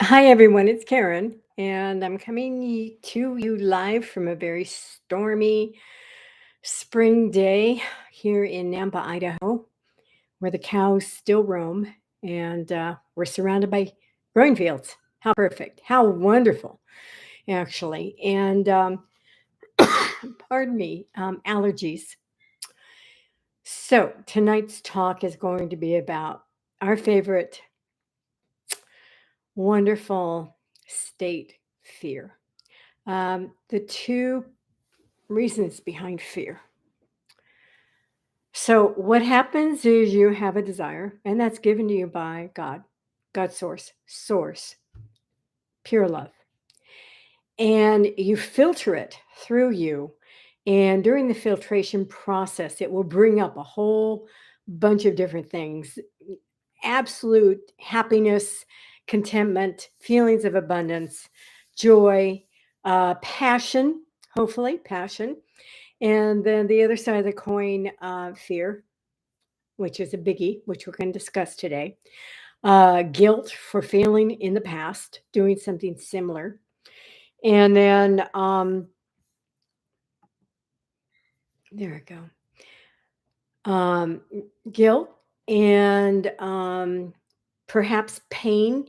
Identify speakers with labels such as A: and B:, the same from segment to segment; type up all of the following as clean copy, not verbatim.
A: Hi, everyone. It's Karen, and I'm coming to you live from a very stormy spring day here in Nampa, Idaho, where the cows still roam and we're surrounded by growing fields. How perfect. How wonderful, actually. And pardon me, allergies. So, tonight's talk is going to be about our favorite wonderful state, fear. The two reasons behind fear. So, what happens is you have a desire, and that's given to you by God, God source, pure love. And you filter it through you. And during the filtration process, it will bring up a whole bunch of different things: absolute happiness, contentment, feelings of abundance, joy, passion, hopefully, passion. And then the other side of the coin, fear, which is a biggie, which we're going to discuss today. Guilt for failing in the past, doing something similar. And then, there we go. Um, Guilt and perhaps pain,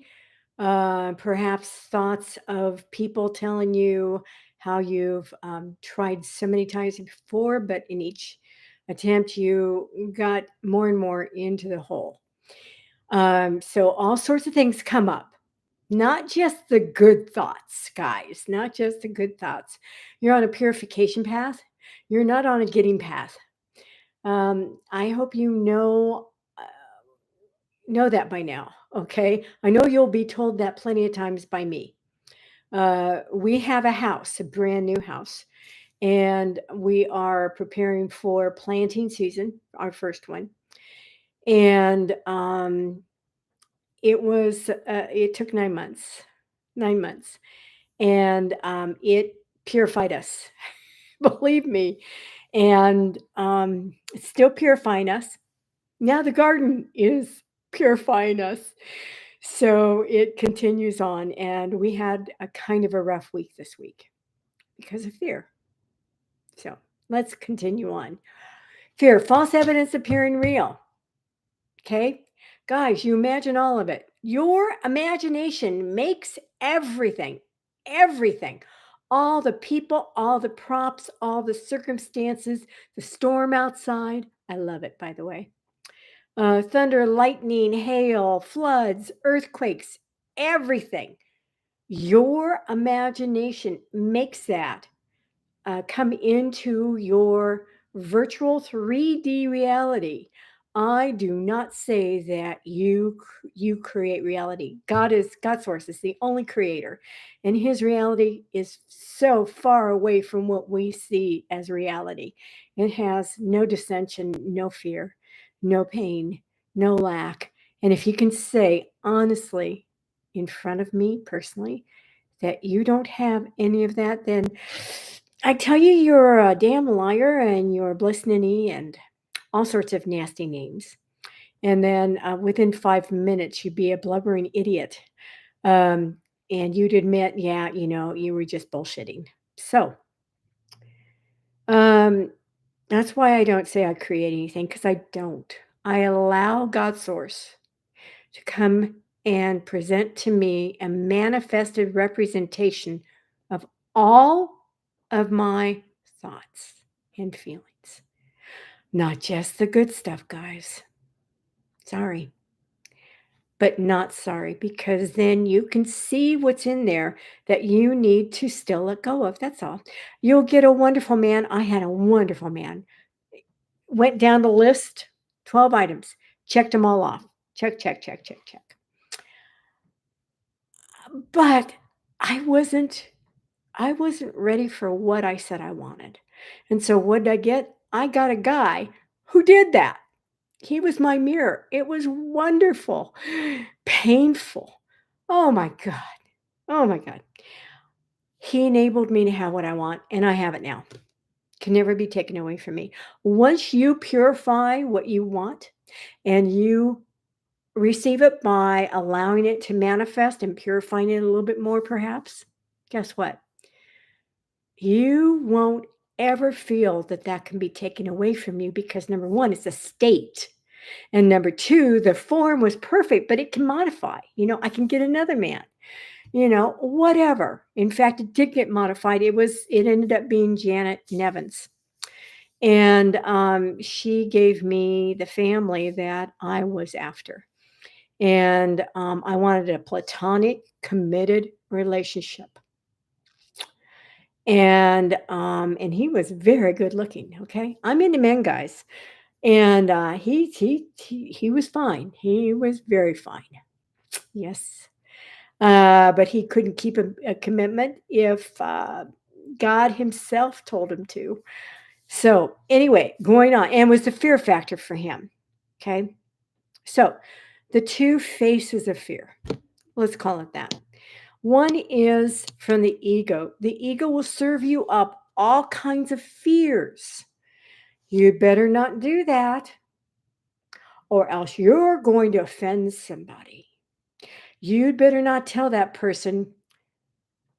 A: perhaps thoughts of people telling you how you've tried so many times before, but in each attempt, you got more and more into the hole. So all sorts of things come up. Not just the good thoughts, guys, not just the good thoughts. You're on a purification path. You're not on a getting path. I hope you know that by now. Okay, I know you'll be told that plenty of times by me. We have a house, a brand new house, and we are preparing for planting season, our first one. And it took 9 months, 9 months, and it purified us, believe me. And it's still purifying us. Now the garden is purifying us. So it continues on. And we had a kind of a rough week this week because of fear. So let's continue on. Fear, false evidence appearing real. Okay. Guys, you imagine all of it. Your imagination makes everything, everything. All the people, all the props, all the circumstances, the storm outside. I love it, by the way. Thunder, lightning, hail, floods, earthquakes, everything. Your imagination makes that come into your virtual 3D reality. I do not say that you create reality. God source is the only creator, and his reality is so far away from what we see as reality. It has no dissension, no fear, no pain, no lack. And if you can say honestly in front of me personally that you don't have any of that, then I tell you, you're a damn liar and you're blisnany and all sorts of nasty names. And then within 5 minutes, you'd be a blubbering idiot. Um, and you'd admit, yeah, you were just bullshitting. So um, that's why I don't say I create anything because I don't. I allow God source to come and present to me a manifested representation of all of my thoughts and feelings. Not just the good stuff, guys. Sorry, but not sorry because then you can see what's in there that you need to still let go of. That's all. You'll get a wonderful man. I had a wonderful man. Went down the list, 12 items, checked them all off. Check, check, check, check, check. But I wasn't I wasn't ready for what I said I wanted. And so what did I get? I got a guy who did that. He was my mirror. It was wonderful, painful. Oh my God. Oh my God. He enabled me to have what I want, and I have it now. Can never be taken away from me. Once you purify what you want and you receive it by allowing it to manifest and purifying it a little bit more, perhaps, guess what? You won't ever feel that that can be taken away from you because number one, it's a state. And number two, the form was perfect, but it can modify. I can get another man, whatever. In fact, it did get modified. It ended up being Janet Nevins. And she gave me the family that I was after. And I wanted a platonic, committed relationship. And he was very good looking. Okay, I'm into men, guys, and he was fine. He was very fine. Yes, but he couldn't keep a commitment if God Himself told him to. So anyway, going on, and it was the fear factor for him. Okay, so the two faces of fear. Let's call it that. One is from the ego. The ego will serve you up all kinds of fears. You better not do that, or else you're going to offend somebody. You'd better not tell that person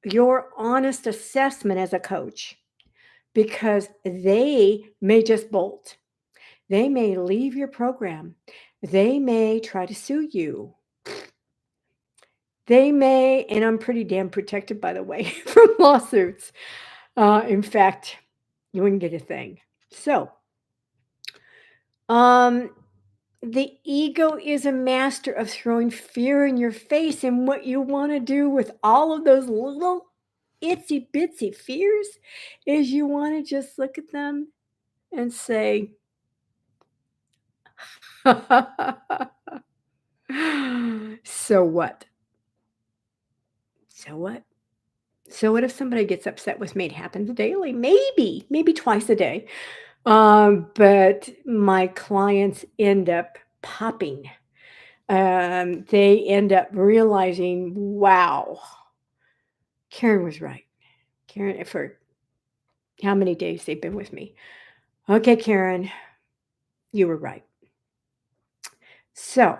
A: your honest assessment as a coach because they may just bolt. They may leave your program. They may try to sue you. They may, and I'm pretty damn protected, by the way, from lawsuits. In fact, you wouldn't get a thing. So, um, the ego is a master of throwing fear in your face. And what you want to do with all of those little itsy bitsy fears is you want to just look at them and say, so what? So what? So what if somebody gets upset with me? It happens daily, maybe twice a day. But my clients end up popping. They end up realizing, wow, Karen was right. Karen, for how many days they've been with me. Okay, Karen, you were right. So,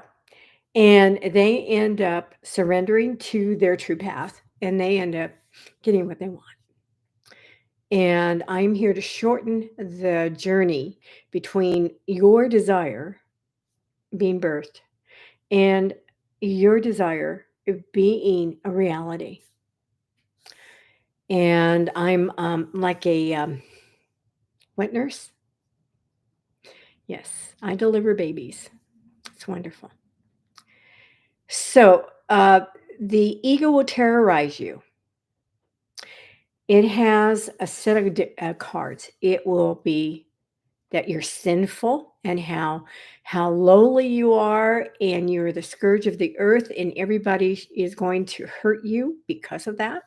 A: and they end up surrendering to their true path and they end up getting what they want. And I'm here to shorten the journey between your desire being birthed and your desire of being a reality. And I'm like a wet nurse. Yes, I deliver babies. It's wonderful. So the ego will terrorize you. It has a set of cards. It will be that you're sinful and how lowly you are and you're the scourge of the earth and everybody is going to hurt you because of that.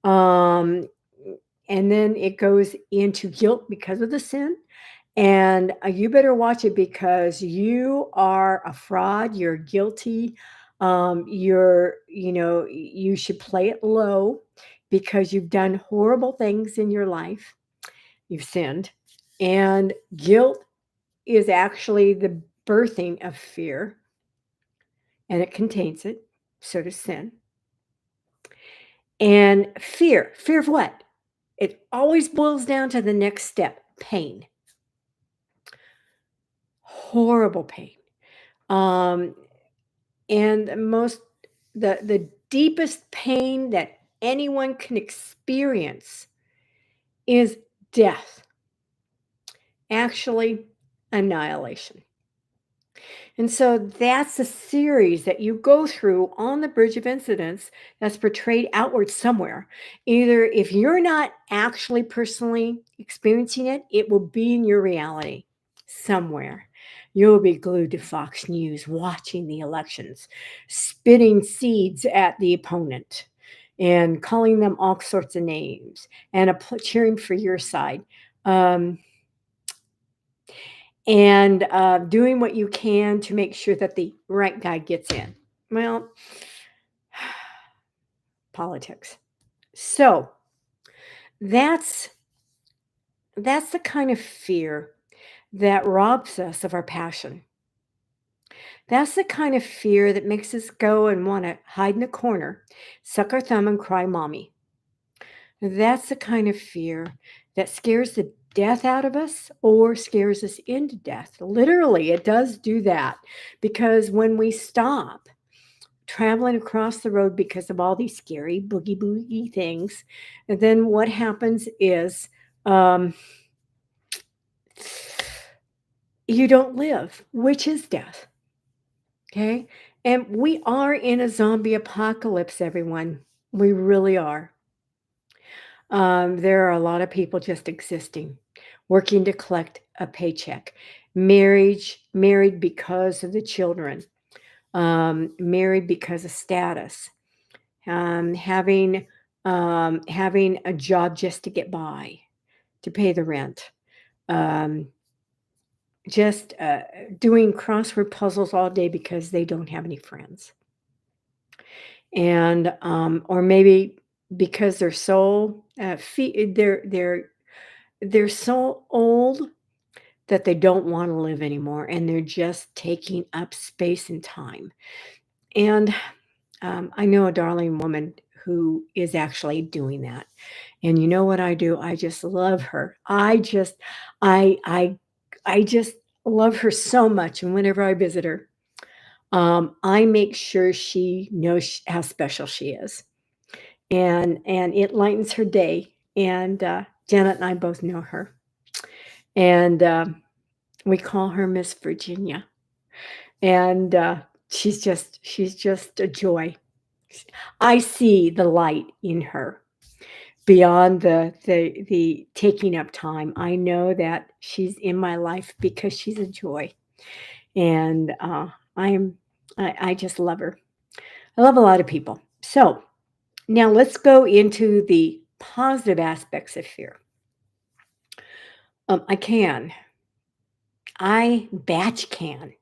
A: Um, and then it goes into guilt because of the sin. And you better watch it because you are a fraud. You're guilty. You should play it low because you've done horrible things in your life. You've sinned. And guilt is actually the birthing of fear, and it contains it. So does sin. And fear of what? It always boils down to the next step, pain. Horrible pain. Um, and the deepest pain that anyone can experience is death. Actually, annihilation. And so that's a series that you go through on the bridge of incidents that's portrayed outward somewhere. Either if you're not actually personally experiencing it, it will be in your reality somewhere. You'll be glued to Fox News watching the elections, spitting seeds at the opponent and calling them all sorts of names and cheering for your side. Um, and doing what you can to make sure that the right guy gets in. Well, politics. So that's that's the kind of fear that robs us of our passion. That's the kind of fear that makes us go and want to hide in a corner, suck our thumb, and cry, Mommy. That's the kind of fear that scares the death out of us or scares us into death. Literally, it does do that because when we stop traveling across the road because of all these scary boogie boogie things, and then what happens is um, you don't live, which is death. Okay. And we are in a zombie apocalypse, everyone. We really are. There are a lot of people just existing, working to collect a paycheck. Married because of the children, married because of status, having a job just to get by, to pay the rent, um, just doing crossword puzzles all day because they don't have any friends, and or maybe because they're so old that they don't want to live anymore, and they're just taking up space and time. And I know a darling woman who is actually doing that. And you know what I do? I just love her. I I just love her so much. And whenever I visit her, I make sure she knows how special she is, and it lightens her day. And Janet and I both know her, and we call her Miss Virginia. And she's just a joy. I see the light in her beyond the taking up time. I know that she's in my life because she's a joy, and I am I just love her. I love a lot of people. So now let's go into the positive aspects of fear. I can. I batch can.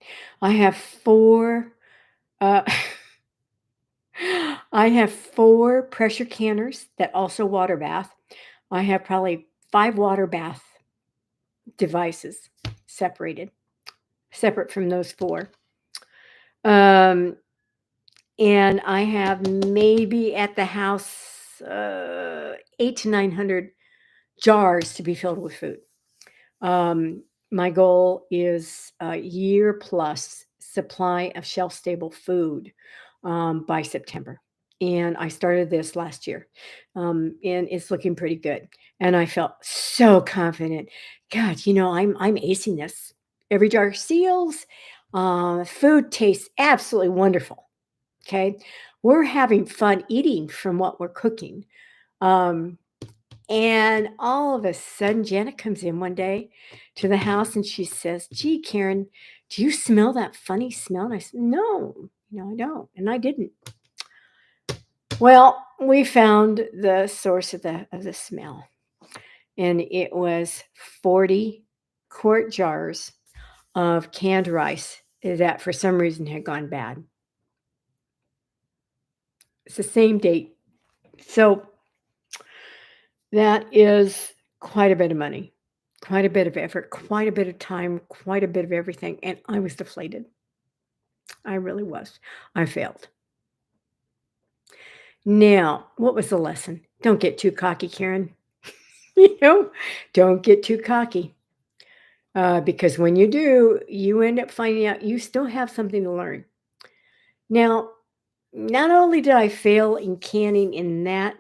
A: I have four. Uh, I have 4 pressure canners that also water bath. I have probably 5 water bath devices separated, separate from those 4. Um, and I have maybe at the house 8 to 900 jars to be filled with food. My goal is a year plus supply of shelf stable food by September. And I started this last year, and it's looking pretty good. And I felt so confident. God, I'm acing this. Every jar seals. Food tastes absolutely wonderful. Okay, we're having fun eating from what we're cooking. Um, and all of a sudden, Janet comes in one day to the house and she says, "Gee, Karen, do you smell that funny smell?" And I said, "No, no, I don't." And I didn't. Well, we found the source of the smell, and it was 40 quart jars of canned rice that for some reason had gone bad. It's the same date. So that is quite a bit of money, quite a bit of effort, quite a bit of time, quite a bit of everything, and I was deflated. I really was. I failed. Now, what was the lesson? Don't get too cocky, Karen. You know, don't get too cocky, because when you do, you end up finding out you still have something to learn. Now, not only did I fail in canning in that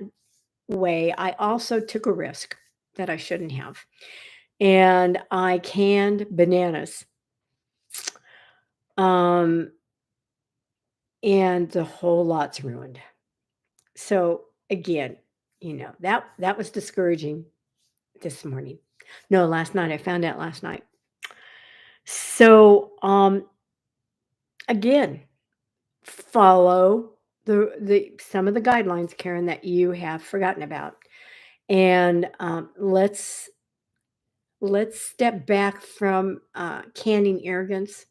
A: way, I also took a risk that I shouldn't have. And I canned bananas. Um, and the whole lot's ruined. So again, that was discouraging this morning. No, last night. I found out last night. So again, follow the some of the guidelines, Karen, that you have forgotten about. And let's step back from canning arrogance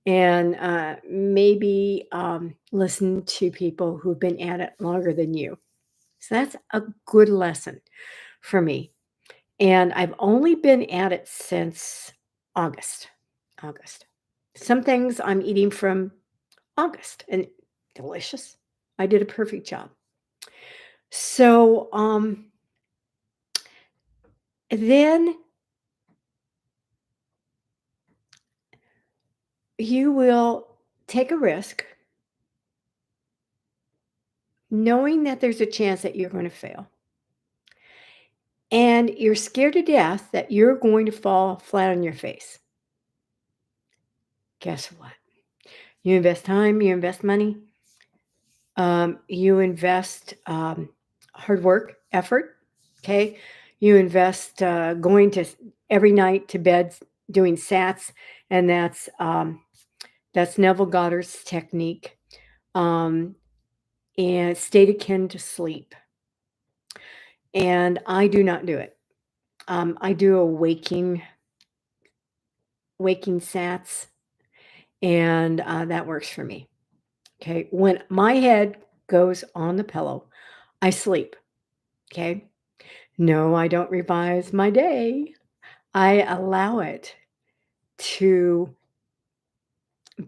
A: and maybe listen to people who've been at it longer than you. So that's a good lesson for me. And I've only been at it since August. August. Some things I'm eating from August and delicious. I did a perfect job. So, then you will take a risk knowing that there's a chance that you're gonna fail, and you're scared to death that you're going to fall flat on your face. Guess what? You invest time, you invest money, you invest, hard work, effort, okay? You invest, going to every night to bed doing sats, and that's Neville Goddard's technique, um, and state akin to sleep, and I do not do it. I do a waking sats, and, that works for me, okay? When my head goes on the pillow, I sleep, okay? No, I don't revise my day. I allow it to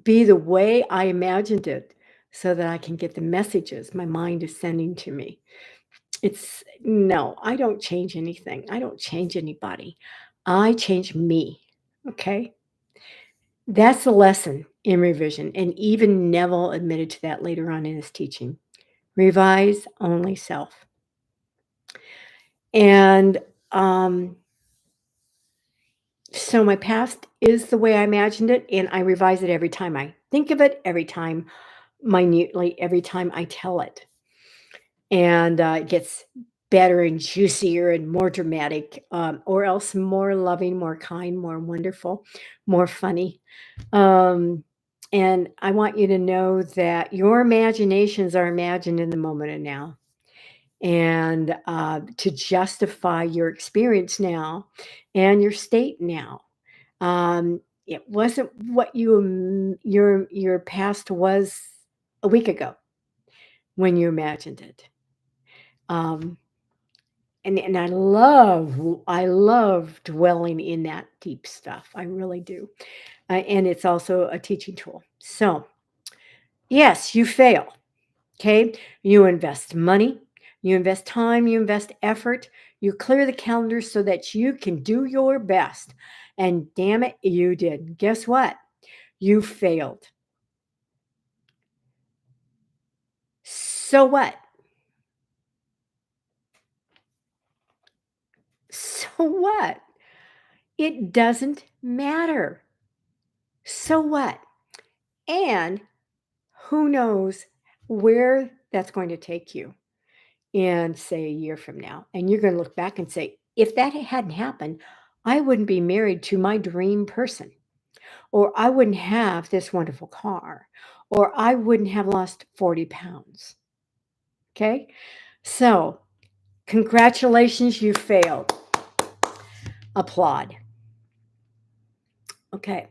A: be the way I imagined it so that I can get the messages my mind is sending to me. It's no, I don't change anything. I don't change anybody. I change me. Okay. That's the lesson in revision. And even Neville admitted to that later on in his teaching. Revise only self. And so my past is the way I imagined it, and I revise it every time I think of it, every time minutely, every time I tell it. And it gets better and juicier and more dramatic, or else more loving, more kind, more wonderful, more funny. Um, and I want you to know that your imaginations are imagined in the moment and now. And to justify your experience now and your state now. It wasn't what your past was a week ago when you imagined it. Um, and I love dwelling in that deep stuff. I really do. And it's also a teaching tool. So, yes, you fail. Okay? You invest money, you invest time, you invest effort, you clear the calendar so that you can do your best. And damn it, you did. Guess what? You failed. So what? So what? It doesn't matter. So what? And who knows where that's going to take you in, say, a year from now. And you're going to look back and say, if that hadn't happened, I wouldn't be married to my dream person, or I wouldn't have this wonderful car, or I wouldn't have lost 40 pounds. Okay. So, congratulations, you failed. Applaud. Okay.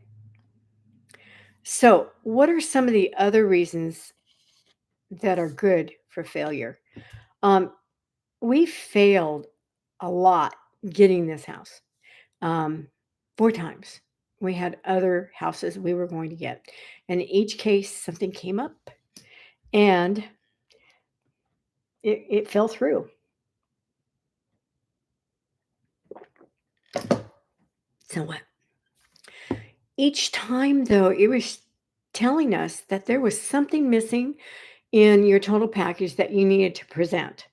A: So, what are some of the other reasons that are good for failure? Um, we failed a lot getting this house. 4 times. We had other houses we were going to get, and in each case, something came up, and it fell through. So what? Each time, though, it was telling us that there was something missing in your total package that you needed to present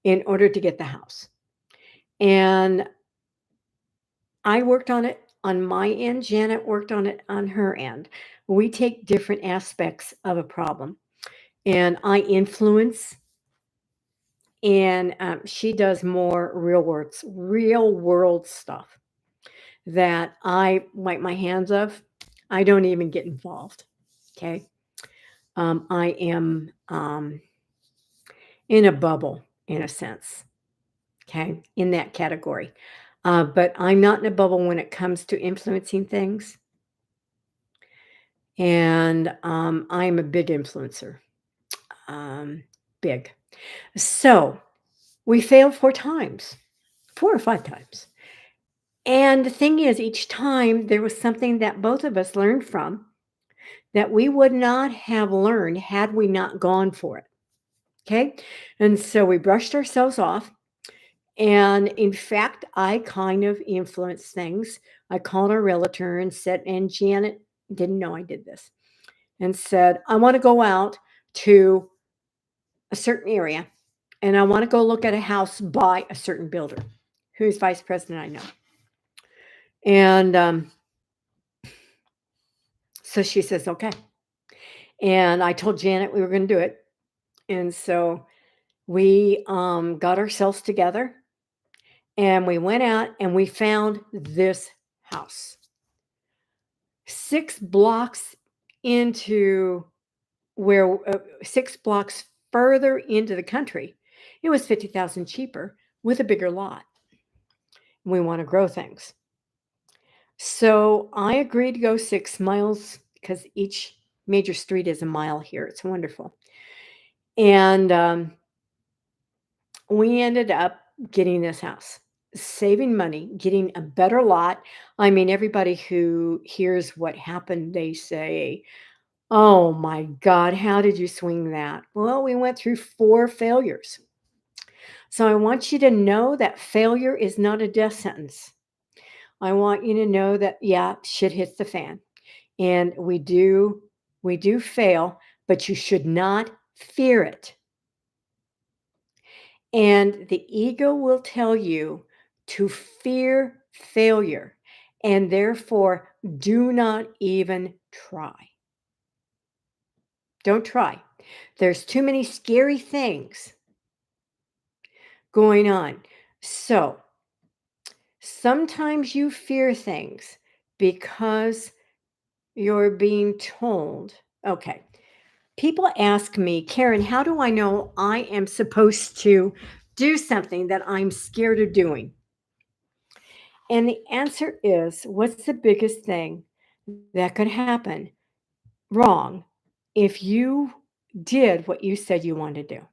A: in order to get the house. And I worked on it on my end, Janet worked on it on her end. We take different aspects of a problem, and I influence, and she does more real world stuff that I wipe my hands of. I don't even get involved. Okay. I am in a bubble in a sense. Okay. In that category. But I'm not in a bubble when it comes to influencing things. And I'm a big influencer. Um, big. So we failed 4 times, 4 or 5 times. And the thing is, each time there was something that both of us learned from, that we would not have learned had we not gone for it. Okay. And so we brushed ourselves off. And in fact, I kind of influenced things. I called our realtor and said, and Janet didn't know I did this, and said, I want to go out to a certain area and I want to go look at a house by a certain builder who's vice president I know. And so she says, okay. And I told Janet we were going to do it. And so we got ourselves together and we went out and we found this house 6 blocks into where 6 blocks further into the country. It was 50,000 cheaper with a bigger lot. We want to grow things. So I agreed to go 6 miles because each major street is a mile here. It's wonderful. And we ended up getting this house, saving money, getting a better lot. I mean, everybody who hears what happened, they say, oh my God, how did you swing that? Well, we went through 4 failures. So I want you to know that failure is not a death sentence. I want you to know that, yeah, shit hits the fan. And we do fail, but you should not fear it. And the ego will tell you to fear failure and therefore do not even try. Don't try. There's too many scary things going on. So sometimes you fear things because you're being told, okay. People ask me, Karen, how do I know I am supposed to do something that I'm scared of doing? And the answer is, what's the biggest thing that could happen wrong if you did what you said you wanted to do?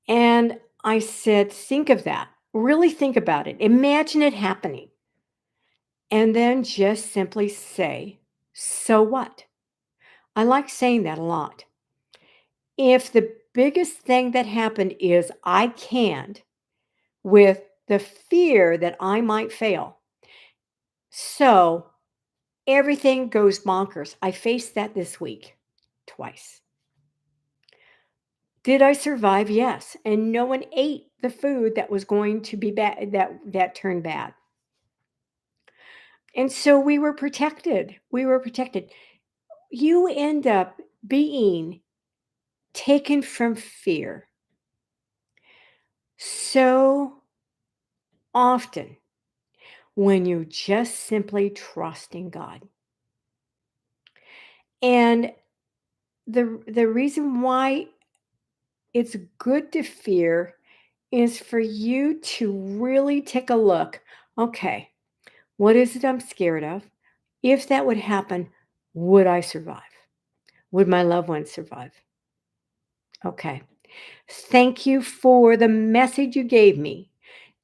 A: And I said, think of that. Really think about it. Imagine it happening. And then just simply say, so what? I like saying that a lot. If the biggest thing that happened is I can't, with the fear that I might fail. So everything goes bonkers. I faced that this week twice. Did I survive? Yes. And no one ate the food that was going to be bad, that turned bad. And so we were protected. We were protected. You end up being taken from fear so often when you just simply trust in God. And the reason why it's good to fear is for you to really take a look. Okay, what is it I'm scared of? If that would happen, would I survive? Would my loved ones survive? Okay. Thank you for the message you gave me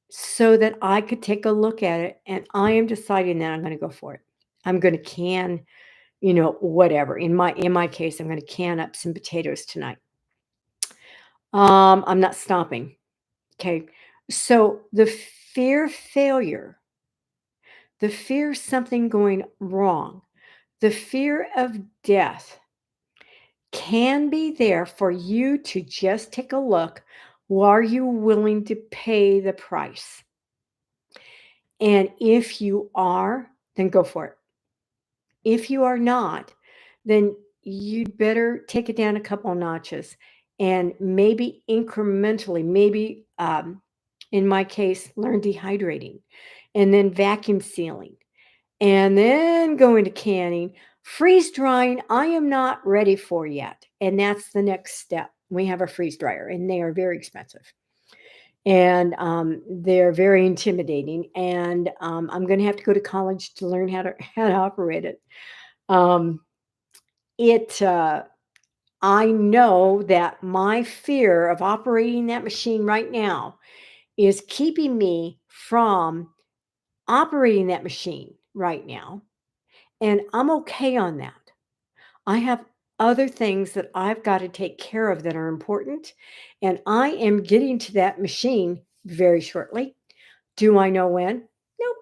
A: so that I could take a look at it. And I am deciding that I'm going to go for it. I'm going to can, whatever. In my case, I'm going to can up some potatoes tonight. I'm not stopping. Okay. So the fear of failure, the fear of something going wrong, the fear of death can be there for you to just take a look. Are you willing to pay the price? And if you are, then go for it. If you are not, then you'd better take it down a couple of notches and maybe incrementally, maybe in my case, learn dehydrating and then vacuum sealing and then go into canning. Freeze drying, I am not ready for yet. And that's the next step. We have a freeze dryer and they are very expensive and they're very intimidating. And I'm going to have to go to college to learn how to operate it. Um, it I know that my fear of operating that machine right now is keeping me from operating that machine right now and I'm okay on that. I have other things that I've got to take care of that are important, and I am getting to that machine very shortly. Do I know when? Nope.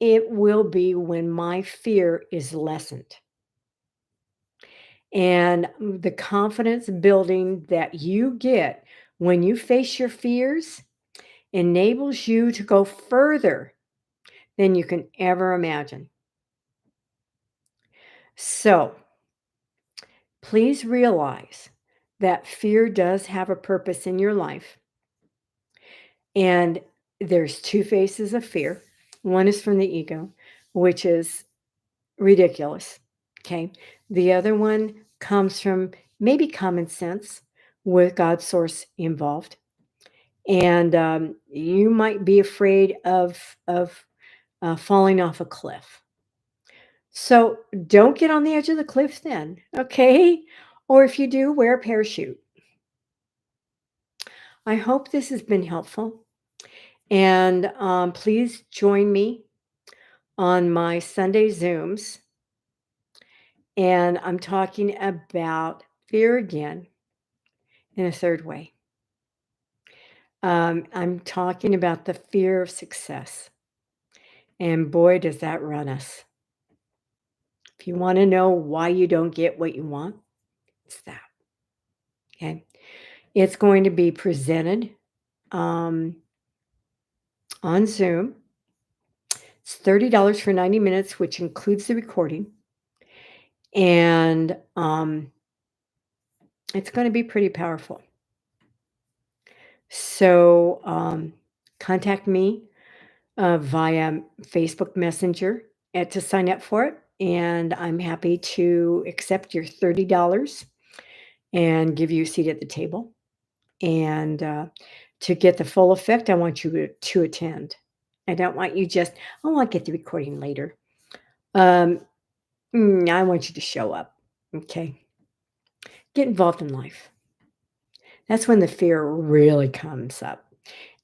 A: It will be when my fear is lessened. And the confidence building that you get when you face your fears enables you to go further than you can ever imagine. So please realize that fear does have a purpose in your life. And there's two faces of fear. One is from the ego, which is ridiculous. Okay. The other one comes from maybe common sense with God's source involved. And you might be afraid of falling off a cliff. So don't get on the edge of the cliff then, okay? Or if you do, wear a parachute. I hope this has been helpful. And please join me on my Sunday Zooms. And I'm talking about fear again in a third way. I'm talking about the fear of success. And boy, does that run us. If you want to know why you don't get what you want, it's that. Okay. It's going to be presented um, on Zoom. It's $30 for 90 minutes, which includes the recording. And it's going to be pretty powerful. So contact me via Facebook Messenger to sign up for it. And I'm happy to accept your $30 and give you a seat at the table. And to get the full effect, I want you to attend. I don't want you just, oh, I'll get the recording later. I want you to show up. Okay. Get involved in life. That's when the fear really comes up.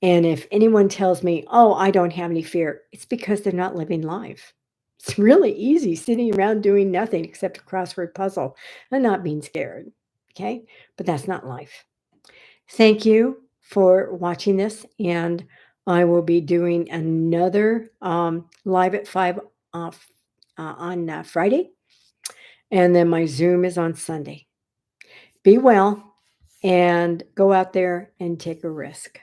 A: And if anyone tells me, oh, I don't have any fear, it's because they're not living life. It's really easy sitting around doing nothing except a crossword puzzle and not being scared. Okay. But that's not life. Thank you for watching this. And I will be doing another live at 5 on Friday. And then my Zoom is on Sunday. Be well and go out there and take a risk.